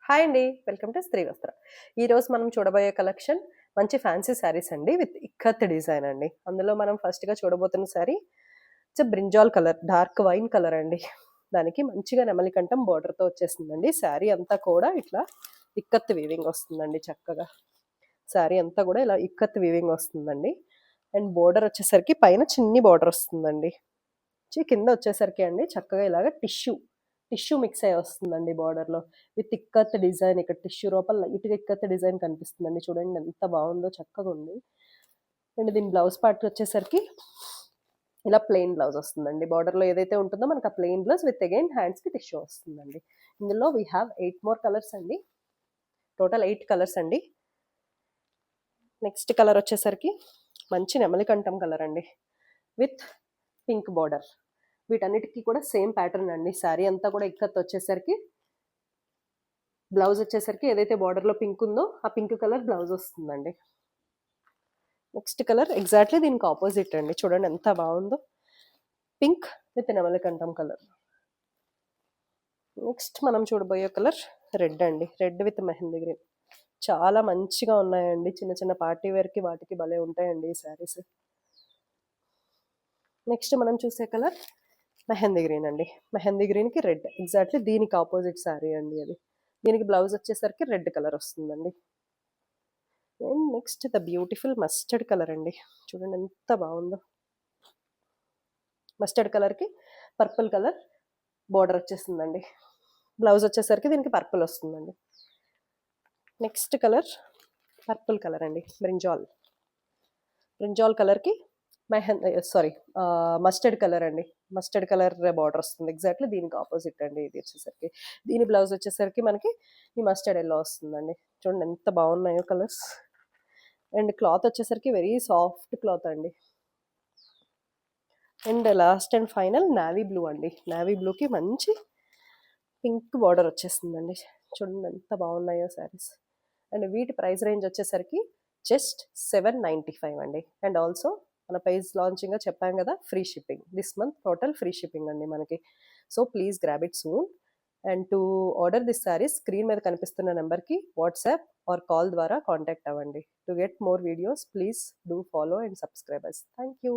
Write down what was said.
Hi అండి, welcome to స్త్రీ వస్త్ర. ఈరోజు మనం చూడబోయే కలెక్షన్ మంచి ఫ్యాన్సీ శారీస్ అండి విత్ ఇక్కత్ డిజైన్ అండి. అందులో మనం ఫస్ట్గా చూడబోతున్న sari brinjal colour, dark wine colour అండి. దానికి మంచిగా నెమలికంఠం బోర్డర్తో వచ్చేస్తుందండి. శారీ అంతా కూడా ఇట్లా ఇక్కత్ వీవింగ్ వస్తుందండి. చక్కగా శారీ అంతా కూడా ఇలా ఇక్కత్ వీవింగ్ వస్తుందండి. అండ్ బోర్డర్ వచ్చేసరికి పైన చిన్ని బోర్డర్ వస్తుందండి. కింద వచ్చేసరికి అండి చక్కగా ఇలాగ టిష్యూ మిక్స్ అయ్యి వస్తుందండి బార్డర్లో విత్ ఇక్కత్ డిజైన్. ఇక్కడ టిష్యూ లోపల లైట్గా ఇక్కత్ డిజైన్ కనిపిస్తుందండి. చూడండి ఎంత బాగుందో, చక్కగా ఉంది. అండ్ దీని బ్లౌజ్ పార్ట్ వచ్చేసరికి ఇలా ప్లెయిన్ బ్లౌజ్ వస్తుందండి. బార్డర్లో ఏదైతే ఉంటుందో మనకు ఆ ప్లెయిన్ బ్లౌజ్ విత్ అగైన్ హ్యాండ్స్కి టిష్యూ వస్తుందండి. ఇందులో వీ హ్యావ్ 8 more కలర్స్ అండి. టోటల్ 8 కలర్స్ అండి. నెక్స్ట్ కలర్ వచ్చేసరికి మంచి నెమలికంఠం కలర్ అండి విత్ పింక్ బార్డర్. వీటన్నిటికీ కూడా సేమ్ ప్యాటర్న్ అండి. శారీ అంతా కూడా ఇక్కత్ వచ్చేసరికి బ్లౌజ్ వచ్చేసరికి ఏదైతే బార్డర్లో పింక్ ఉందో ఆ పింక్ కలర్ బ్లౌజ్ వస్తుందండి. నెక్స్ట్ కలర్ ఎగ్జాక్ట్లీ దీనికి ఆపోజిట్ అండి. చూడండి ఎంత బాగుందో, పింక్ విత్ నెమలికంఠం కలర్. నెక్స్ట్ మనం చూడబోయే కలర్ రెడ్ అండి. Red with mehndi green. చాలా మంచిగా ఉన్నాయండి. చిన్న చిన్న పార్టీ వేర్కి వాటికి భలే ఉంటాయండి ఈ శారీస్. నెక్స్ట్ మనం చూసే కలర్ మెహందీ గ్రీన్ అండి. మెహందీ గ్రీన్కి రెడ్, ఎగ్జాక్ట్లీ దీనికి ఆపోజిట్ శారీ అండి అది. దీనికి బ్లౌజ్ వచ్చేసరికి రెడ్ కలర్ వస్తుందండి. And next the beautiful mustard colour అండి. చూడండి ఎంత బాగుందో. మస్టర్డ్ కలర్కి పర్పుల్ కలర్ బోర్డర్ వచ్చేస్తుందండి. బ్లౌజ్ వచ్చేసరికి దీనికి పర్పుల్ వస్తుందండి. నెక్స్ట్ కలర్ పర్పుల్ కలర్ అండి. బ్రింజాల్ కలర్కి మస్టర్డ్ కలర్ అండి. మస్టర్డ్ కలర్ బార్డర్ వస్తుంది. ఎగ్జాక్ట్లీ దీనికి ఆపోజిట్ అండి ఇది వచ్చేసరికి. దీని బ్లౌజ్ వచ్చేసరికి మనకి ఈ మస్టర్డ్ ఎల్లో వస్తుందండి. చూడండి ఎంత బాగున్నాయో కలర్స్. అండ్ క్లాత్ వచ్చేసరికి వెరీ సాఫ్ట్ క్లాత్ అండి. And last and final navy blue అండి. నావీ బ్లూకి మంచి పింక్ బార్డర్ వచ్చేస్తుందండి. చూడండి ఎంత బాగున్నాయో శారీస్. అండ్ వీటి ప్రైస్ రేంజ్ వచ్చేసరికి జస్ట్ 795 అండి. అండ్ ఆల్సో మన పేజ్ లాంచింగ్గా చెప్పాం కదా, free shipping. This month total free shipping అండి మనకి. So please grab it soon. And to order this saris screen మీద కనిపిస్తున్న నెంబర్కి వాట్సాప్ ఆర్ కాల్ ద్వారా కాంటాక్ట్ అవ్వండి. To get more videos please do follow and subscribers. Thank you.